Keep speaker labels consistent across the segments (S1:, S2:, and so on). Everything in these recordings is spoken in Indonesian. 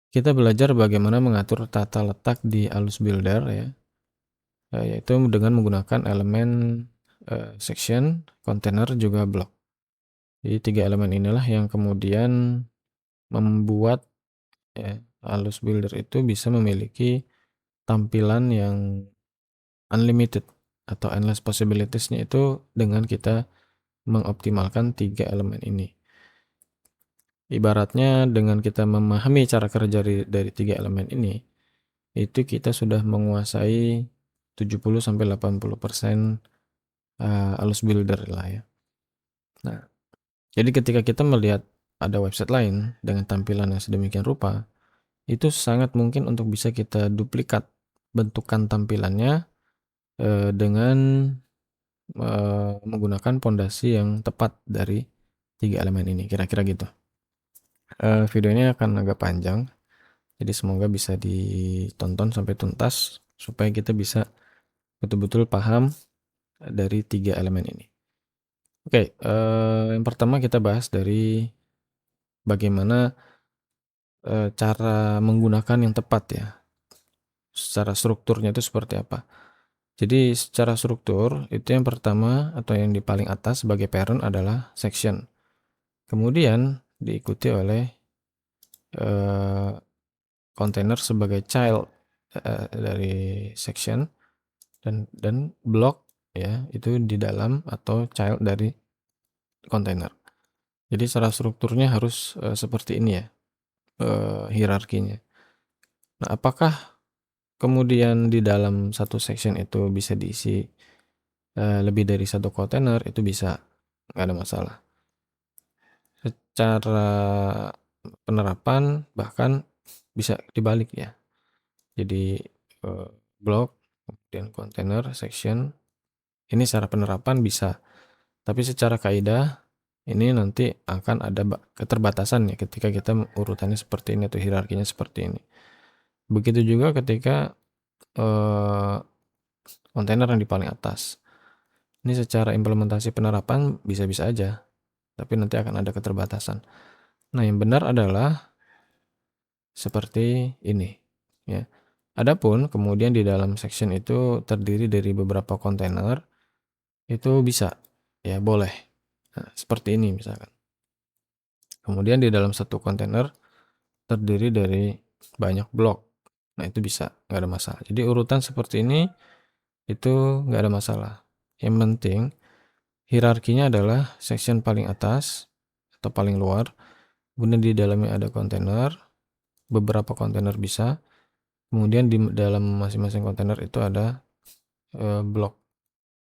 S1: kita belajar bagaimana mengatur tata letak di Alus Builder ya, yaitu dengan menggunakan elemen section, container, juga block. Jadi 3 elemen inilah yang kemudian membuat Alus Builder itu bisa memiliki tampilan yang unlimited atau endless possibilities-nya itu dengan kita mengoptimalkan 3 elemen ini. Ibaratnya dengan kita memahami cara kerja dari 3 elemen ini, itu kita sudah menguasai 70-80% Alus Builder lah ya. Nah, jadi ketika kita melihat ada website lain dengan tampilan yang sedemikian rupa, itu sangat mungkin untuk bisa kita duplikat bentukan tampilannya dengan menggunakan pondasi yang tepat dari 3 elemen ini, kira-kira gitu. Video ini akan agak panjang, jadi semoga bisa ditonton sampai tuntas supaya kita bisa betul-betul paham dari 3 elemen ini. Oke, yang pertama kita bahas dari bagaimana cara menggunakan yang tepat ya. Secara strukturnya itu seperti apa. Jadi secara struktur itu yang pertama atau yang di paling atas sebagai parent adalah section. Kemudian diikuti oleh container sebagai child dari section dan block ya itu di dalam atau child dari container. Jadi secara strukturnya harus seperti ini ya hierarkinya. Nah, apakah kemudian di dalam satu section itu bisa diisi lebih dari satu kontainer? Itu bisa, nggak ada masalah. Secara penerapan bahkan bisa dibalik ya. Jadi block, kemudian kontainer, section. Ini secara penerapan bisa, tapi secara kaidah ini nanti akan ada keterbatasan ya ketika kita urutannya seperti ini atau hierarkinya seperti ini. Begitu juga ketika kontainer yang di paling atas. Ini secara implementasi penerapan bisa-bisa aja, tapi nanti akan ada keterbatasan. Nah, yang benar adalah seperti ini ya. Adapun kemudian di dalam section itu terdiri dari beberapa kontainer, itu bisa ya, boleh. Nah, seperti ini misalkan. Kemudian di dalam satu kontainer terdiri dari banyak blok. Nah, itu bisa, nggak ada masalah. Jadi urutan seperti ini itu nggak ada masalah. Yang penting hierarkinya adalah section paling atas atau paling luar, kemudian di dalamnya ada kontainer, beberapa kontainer bisa, kemudian di dalam masing-masing kontainer itu ada blok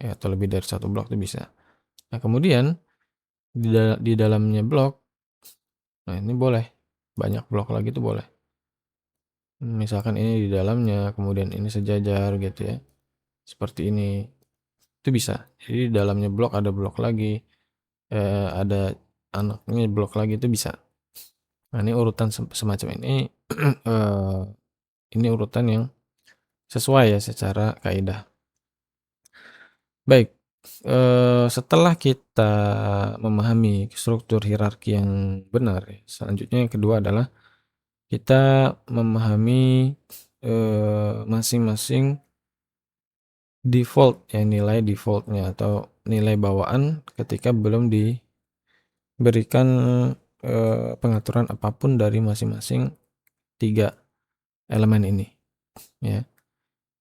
S1: ya, atau lebih dari satu blok itu bisa. Nah, kemudian di dalamnya blok, nah ini boleh banyak blok lagi itu boleh. Misalkan ini di dalamnya, kemudian ini sejajar gitu ya, seperti ini, itu bisa. Jadi di dalamnya blok ada blok lagi, ada anaknya blok lagi, itu bisa. Nah, ini urutan semacam ini ini urutan yang sesuai ya secara kaidah. Baik, setelah kita memahami struktur hierarki yang benar ya, selanjutnya yang kedua adalah kita memahami masing-masing default ya, nilai defaultnya atau nilai bawaan ketika belum diberikan pengaturan apapun dari masing-masing 3 elemen ini ya.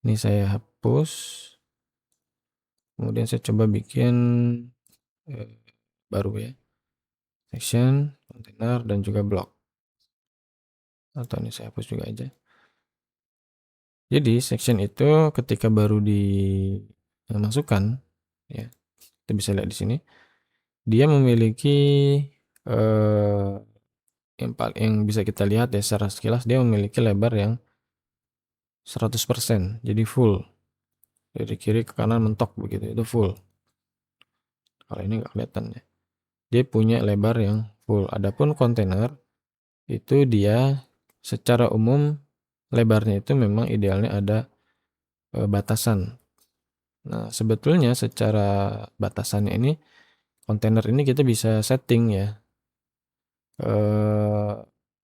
S1: Ini saya hapus, kemudian saya coba bikin baru ya, section, container, dan juga block. Atau ini saya hapus juga aja. Jadi section itu ketika baru dimasukkan ya, kita bisa lihat di sini dia memiliki yang bisa kita lihat ya secara sekilas, dia memiliki lebar yang 100%, jadi full dari kiri ke kanan mentok begitu, itu full. Kalau ini nggak kelihatan ya, dia punya lebar yang full. Adapun kontainer itu dia secara umum lebarnya itu memang idealnya ada batasan. Nah, sebetulnya secara batasannya ini kontainer ini kita bisa setting ya,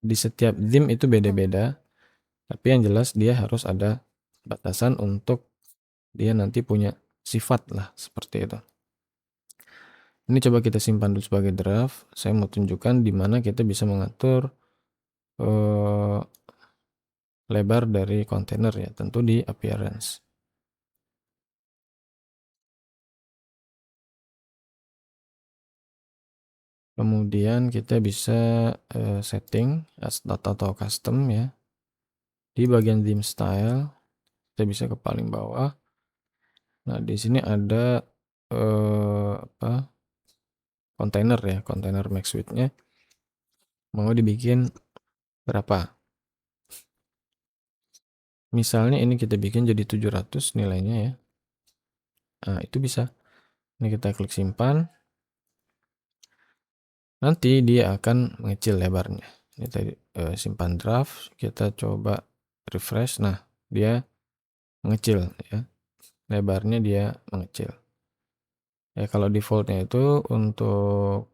S1: di setiap theme itu beda-beda, tapi yang jelas dia harus ada batasan untuk dia nanti punya sifat lah, seperti itu. Ini coba kita simpan dulu sebagai draft. Saya mau tunjukkan di mana kita bisa mengatur lebar dari kontainer ya, tentu di appearance. Kemudian kita bisa setting atau custom ya. Di bagian theme style kita bisa ke paling bawah. Nah, di sini ada kontainer ya, kontainer max width-nya mau dibikin berapa. Misalnya ini kita bikin jadi 700 nilainya ya. Nah, itu bisa. Ini kita klik simpan. Nanti dia akan mengecil lebarnya. Ini tadi simpan draft, kita coba refresh. Nah, dia mengecil ya. Lebarnya dia mengecil. Ya, kalau defaultnya itu untuk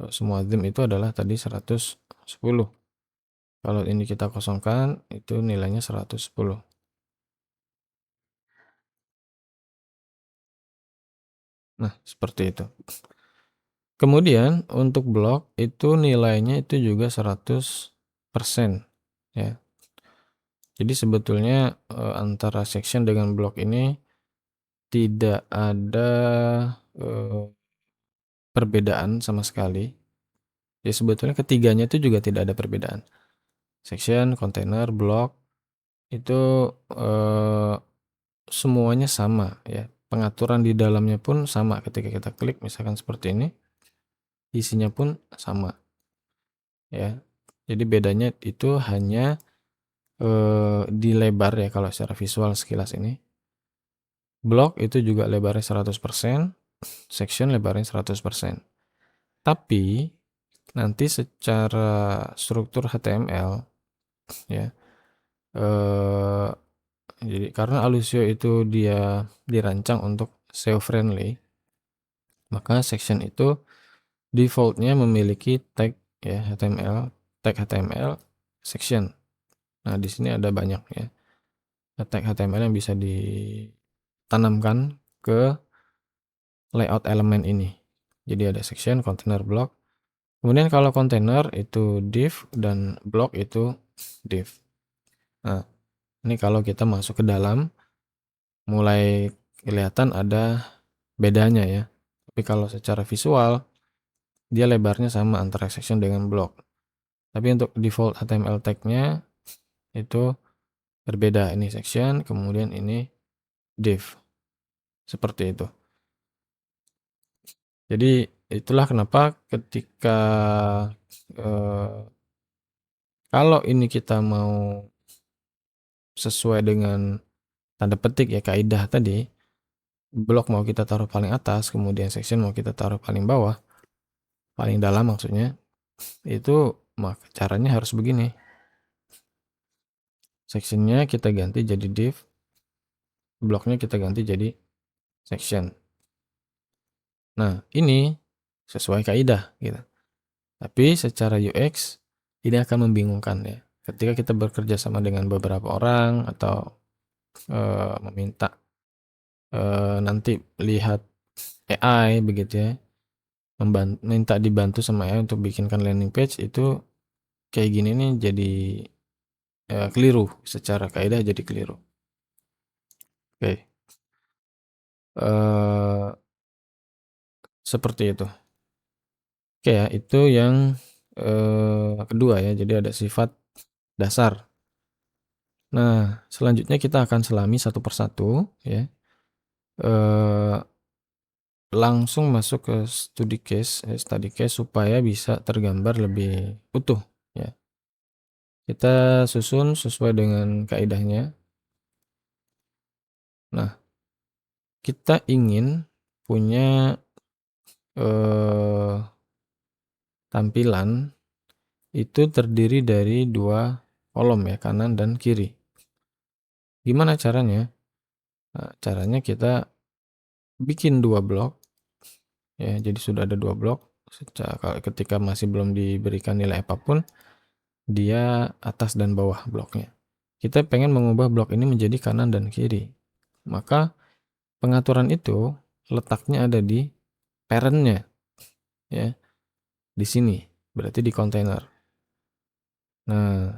S1: semua theme itu adalah tadi 110. Kalau ini kita kosongkan, itu nilainya 110. Nah, seperti itu. Kemudian untuk blok itu nilainya itu juga 100% ya. Jadi sebetulnya antara section dengan blok ini tidak ada perbedaan sama sekali. Ya sebetulnya ketiganya itu juga tidak ada perbedaan. Section, container, blok itu semuanya sama ya. Pengaturan di dalamnya pun sama ketika kita klik misalkan seperti ini. Isinya pun sama ya. Jadi bedanya itu hanya di lebar ya kalau secara visual sekilas ini. Blok itu juga lebarnya 100%, section lebarnya 100%. Tapi nanti secara struktur HTML ya, jadi karena Alusio itu dia dirancang untuk SEO friendly, maka section itu defaultnya memiliki tag ya HTML, tag HTML section. Nah, di sini ada banyak ya tag HTML yang bisa ditanamkan ke layout elemen ini. Jadi ada section, container, block. Kemudian kalau container itu div dan block itu div. Nah, ini kalau kita masuk ke dalam mulai kelihatan ada bedanya ya. Tapi kalau secara visual dia lebarnya sama antara section dengan block. Tapi untuk default HTML tag-nya itu berbeda. Ini section, kemudian ini div. Seperti itu. Jadi itulah kenapa ketika kalau ini kita mau sesuai dengan tanda petik ya kaidah tadi, blok mau kita taruh paling atas, kemudian section mau kita taruh paling bawah, paling dalam maksudnya, itu caranya harus begini. Sectionnya kita ganti jadi div, bloknya kita ganti jadi section. Nah, ini sesuai kaidah gitu. Tapi secara UX ini akan membingungkan ya. Ketika kita bekerja sama dengan beberapa orang atau meminta nanti lihat AI begitu ya, minta dibantu sama AI untuk bikinkan landing page itu kayak gini nih jadi keliru, secara kaidah jadi keliru. Oke. Seperti itu. Oke ya, itu yang kedua ya, jadi ada sifat dasar. Nah, selanjutnya kita akan selami satu persatu ya. Langsung masuk ke study case supaya bisa tergambar lebih utuh ya. Kita susun sesuai dengan kaidahnya. Nah, kita ingin punya tampilan itu terdiri dari 2 kolom ya, kanan dan kiri. Gimana caranya? Nah, caranya kita bikin 2 blok ya, jadi sudah ada 2 blok ketika masih belum diberikan nilai apapun, dia atas dan bawah bloknya. Kita pengen mengubah blok ini menjadi kanan dan kiri. Maka pengaturan itu letaknya ada di parent-nya, ya. Di sini, berarti di kontainer. Nah,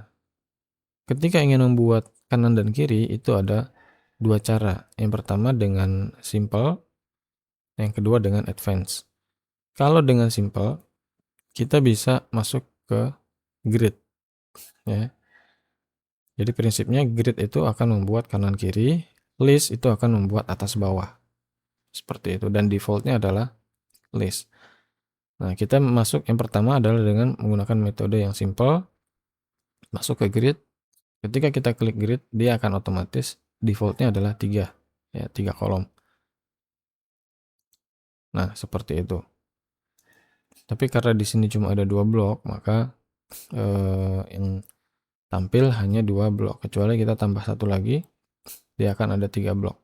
S1: ketika ingin membuat kanan dan kiri itu ada dua cara. Yang pertama dengan simple, yang kedua dengan advance. Kalau dengan simple, kita bisa masuk ke grid, ya. Jadi prinsipnya grid itu akan membuat kanan kiri, list itu akan membuat atas bawah. Seperti itu, dan defaultnya adalah list. Nah, kita masuk yang pertama adalah dengan menggunakan metode yang simple, masuk ke grid. Ketika kita klik grid, dia akan otomatis defaultnya adalah 3, ya, 3 kolom. Nah, seperti itu. Tapi karena di sini cuma ada 2 blok, maka yang tampil hanya 2 blok. Kecuali kita tambah satu lagi, dia akan ada 3 blok.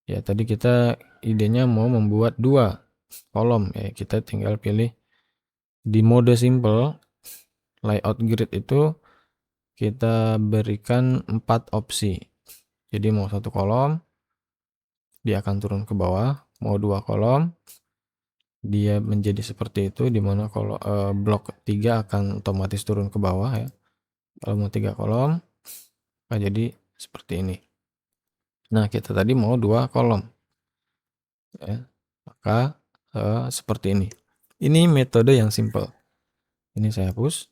S1: Ya, tadi kita idenya mau membuat 2 kolom, ya, kita tinggal pilih di mode simple layout grid itu kita berikan 4 opsi. Jadi mau 1 kolom, dia akan turun ke bawah. Mau 2 kolom, dia menjadi seperti itu, di mana kalau blok 3 akan otomatis turun ke bawah, ya. Kalau mau 3 kolom, akan jadi seperti ini. Nah, kita tadi mau 2 kolom, ya. Maka seperti ini. Ini metode yang simple. Ini saya hapus.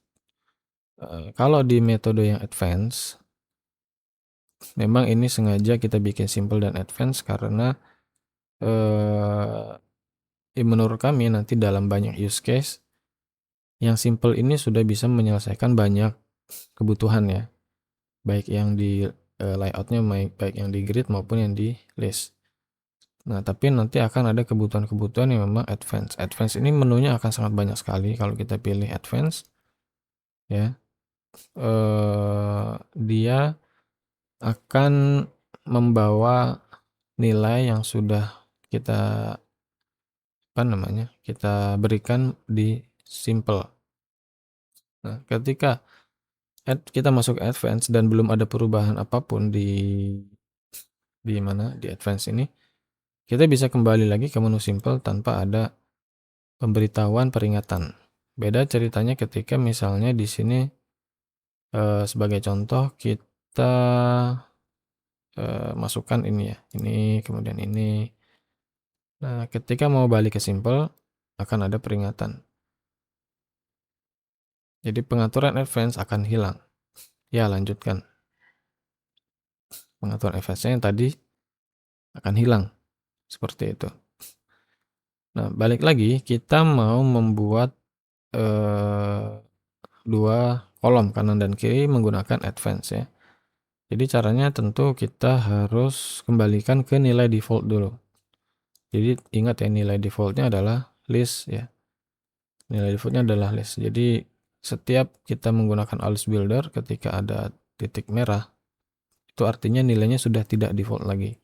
S1: Kalau di metode yang advance, memang ini sengaja kita bikin simple dan advance karena menurut kami nanti dalam banyak use case yang simple ini sudah bisa menyelesaikan banyak kebutuhan, ya, baik yang di layoutnya, baik yang di grid maupun yang di list. Nah, tapi nanti akan ada kebutuhan-kebutuhan yang memang advance. Advance ini menunya akan sangat banyak sekali kalau kita pilih advance, ya. Dia akan membawa nilai yang sudah kita kita berikan di simple. Nah, ketika kita masuk advance dan belum ada perubahan apapun di advance ini, kita bisa kembali lagi ke menu simple tanpa ada pemberitahuan peringatan. Beda ceritanya ketika misalnya di sini sebagai contoh kita masukkan ini, ya, ini kemudian ini. Nah, ketika mau balik ke simple akan ada peringatan. Jadi pengaturan advance akan hilang. Ya, lanjutkan. Pengaturan advance-nya yang tadi akan hilang. Seperti itu. Nah, balik lagi, kita mau membuat 2 kolom kanan dan kiri menggunakan advance, ya. Jadi caranya tentu kita harus kembalikan ke nilai default dulu. Jadi ingat, ya, nilai defaultnya adalah list, ya. Nilai defaultnya adalah list. Jadi setiap kita menggunakan alice builder ketika ada titik merah, itu artinya nilainya sudah tidak default lagi.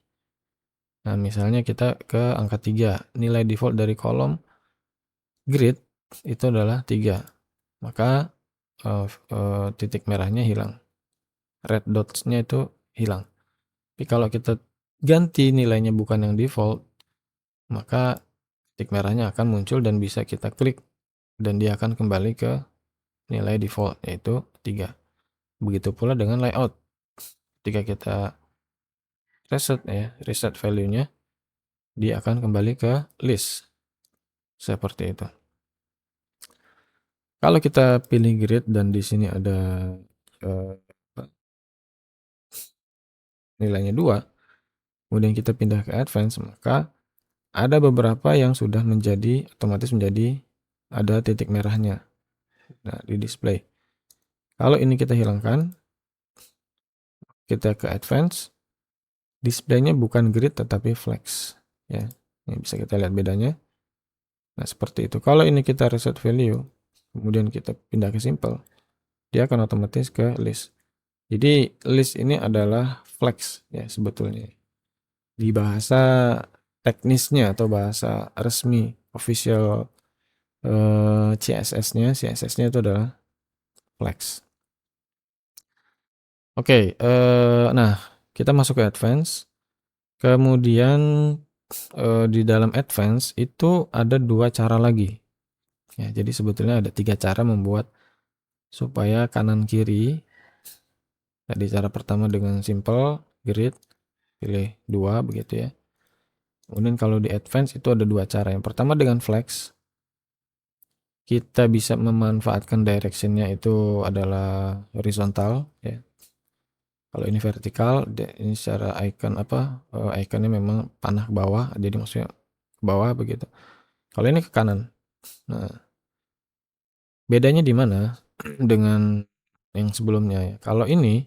S1: Nah, misalnya kita ke angka 3, nilai default dari kolom grid itu adalah 3. Maka titik merahnya hilang. Red dots-nya itu hilang. Tapi kalau kita ganti nilainya bukan yang default, maka titik merahnya akan muncul dan bisa kita klik dan dia akan kembali ke nilai default, yaitu 3. Begitu pula dengan layout. Ketika kita reset value-nya, dia akan kembali ke list. Seperti itu. Kalau kita pilih grid dan di sini ada nilainya 2, kemudian kita pindah ke advance, maka ada beberapa yang sudah otomatis menjadi ada titik merahnya. Nah, di display. Kalau ini kita hilangkan, kita ke advance, displaynya bukan grid tetapi flex, ya. Ini bisa kita lihat bedanya. Nah, seperti itu. Kalau ini kita reset value, kemudian kita pindah ke simple, dia akan otomatis ke list. Jadi list ini adalah flex, ya, sebetulnya. Di bahasa teknisnya atau bahasa resmi official CSS-nya itu adalah flex. Oke, nah kita masuk ke advance, kemudian, di dalam advance itu ada 2 cara lagi. Ya, jadi sebetulnya ada 3 cara membuat supaya kanan kiri. Tadi cara pertama dengan simple, grid, pilih 2 begitu ya. Kemudian kalau di advance itu ada 2 cara. Yang pertama dengan flex, kita bisa memanfaatkan direction-nya itu adalah horizontal ya. Kalau ini vertikal, ini secara icon ikonnya memang panah ke bawah, jadi maksudnya ke bawah begitu. Kalau ini ke kanan. Nah, bedanya di mana dengan yang sebelumnya ya? Kalau ini,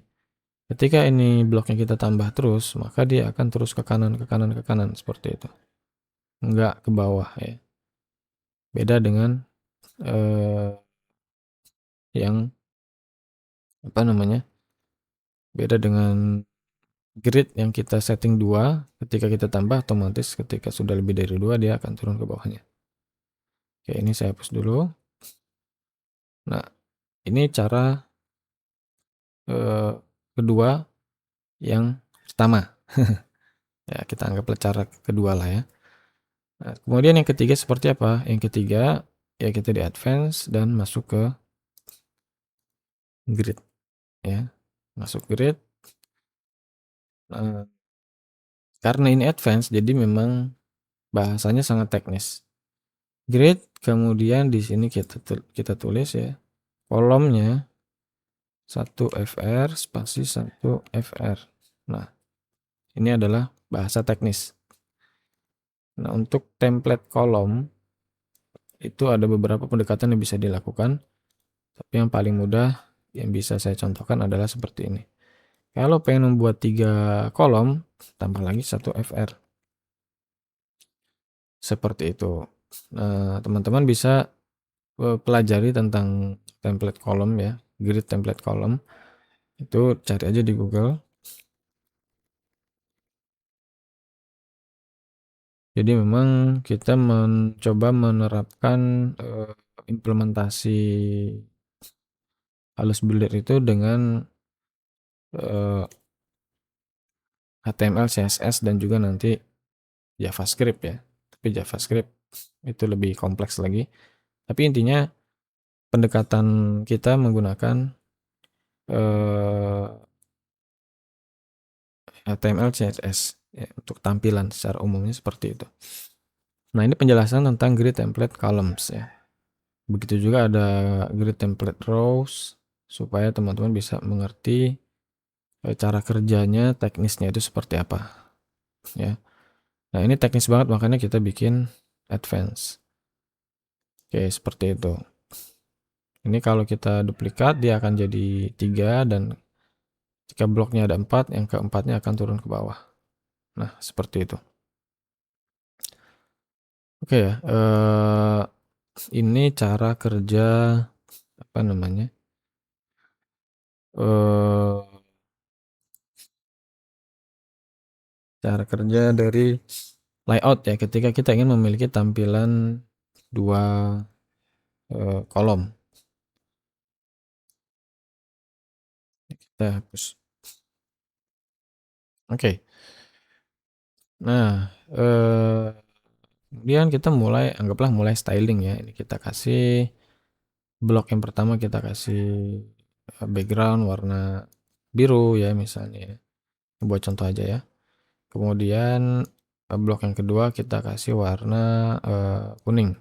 S1: ketika ini bloknya kita tambah terus, maka dia akan terus ke kanan, ke kanan, ke kanan seperti itu. Enggak ke bawah ya. Beda dengan yang apa namanya? Beda dengan grid yang kita setting 2, ketika kita tambah otomatis ketika sudah lebih dari 2 dia akan turun ke bawahnya. Oke, ini saya hapus dulu. Nah, ini cara kedua yang pertama. Ya, kita anggaplah cara kedua lah ya. Nah, kemudian yang ketiga seperti apa? Yang ketiga ya kita di advance dan masuk ke grid ya. Masuk grid. Karena ini advance jadi memang bahasanya sangat teknis. Grid, kemudian di sini kita tulis ya kolomnya 1 fr spasi 1 fr. Nah, ini adalah bahasa teknis. Nah, untuk template kolom itu ada beberapa pendekatan yang bisa dilakukan, tapi yang paling mudah yang bisa saya contohkan adalah seperti ini. Kalau pengen membuat 3 kolom, tambah lagi 1 fr. Seperti itu. Nah, teman-teman bisa pelajari tentang template kolom ya, grid template kolom. Itu cari aja di Google. Jadi memang kita mencoba menerapkan implementasi halus builder itu dengan HTML, CSS dan juga nanti JavaScript ya. Tapi JavaScript itu lebih kompleks lagi. Tapi intinya pendekatan kita menggunakan HTML, CSS ya, untuk tampilan secara umumnya seperti itu. Nah, ini penjelasan tentang grid template columns ya. Begitu juga ada grid template rows supaya teman-teman bisa mengerti cara kerjanya, teknisnya itu seperti apa ya. Nah, ini teknis banget makanya kita bikin advance. Oke, seperti itu. Ini kalau kita duplikat dia akan jadi 3 dan jika bloknya ada 4, yang keempatnya akan turun ke bawah. Nah, seperti itu. Oke ya, ini cara kerja apa namanya? Cara kerja dari layout ya ketika kita ingin memiliki tampilan 2 kolom. Kita hapus. Oke. Nah, kemudian kita anggaplah mulai styling ya. Ini kita kasih blok yang pertama kita kasih background warna biru ya misalnya ya. Buat contoh aja ya. Kemudian blok yang kedua kita kasih warna kuning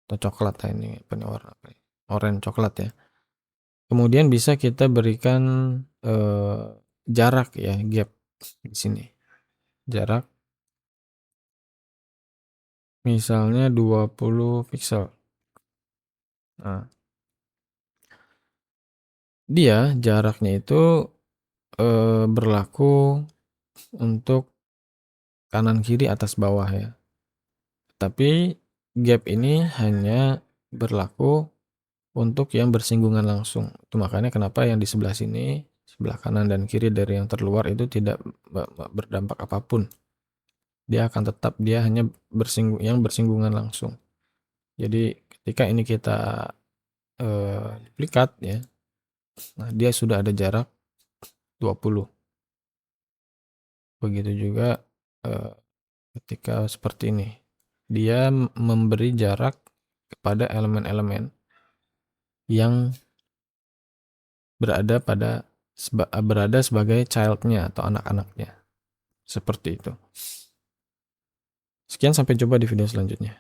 S1: atau coklat lah ini apa nih warna apa? Oranye coklat ya. Kemudian bisa kita berikan jarak ya, gap di sini. Jarak misalnya 20 pixel. Nah, dia jaraknya itu berlaku untuk kanan kiri atas bawah ya. Tapi gap ini hanya berlaku untuk yang bersinggungan langsung. Itu makanya kenapa yang di sebelah sini, sebelah kanan dan kiri dari yang terluar itu tidak berdampak apapun. Dia akan tetap dia hanya bersinggungan langsung. Jadi ketika ini kita duplikat ya, Nah, dia sudah ada jarak 20. Begitu juga ketika seperti ini. Dia memberi jarak kepada elemen-elemen yang berada sebagai childnya atau anak-anaknya. Seperti itu. Sekian, sampai jumpa di video selanjutnya.